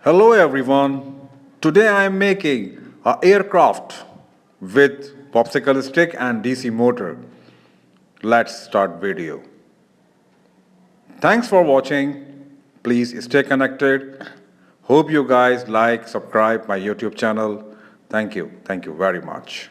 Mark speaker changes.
Speaker 1: Hello everyone. Today I am making a aircraft with popsicle stick and DC motor. Let's start video. Thanks for watching. Please stay connected. Hope you guys like, subscribe my YouTube channel. Thank you. Thank you very much.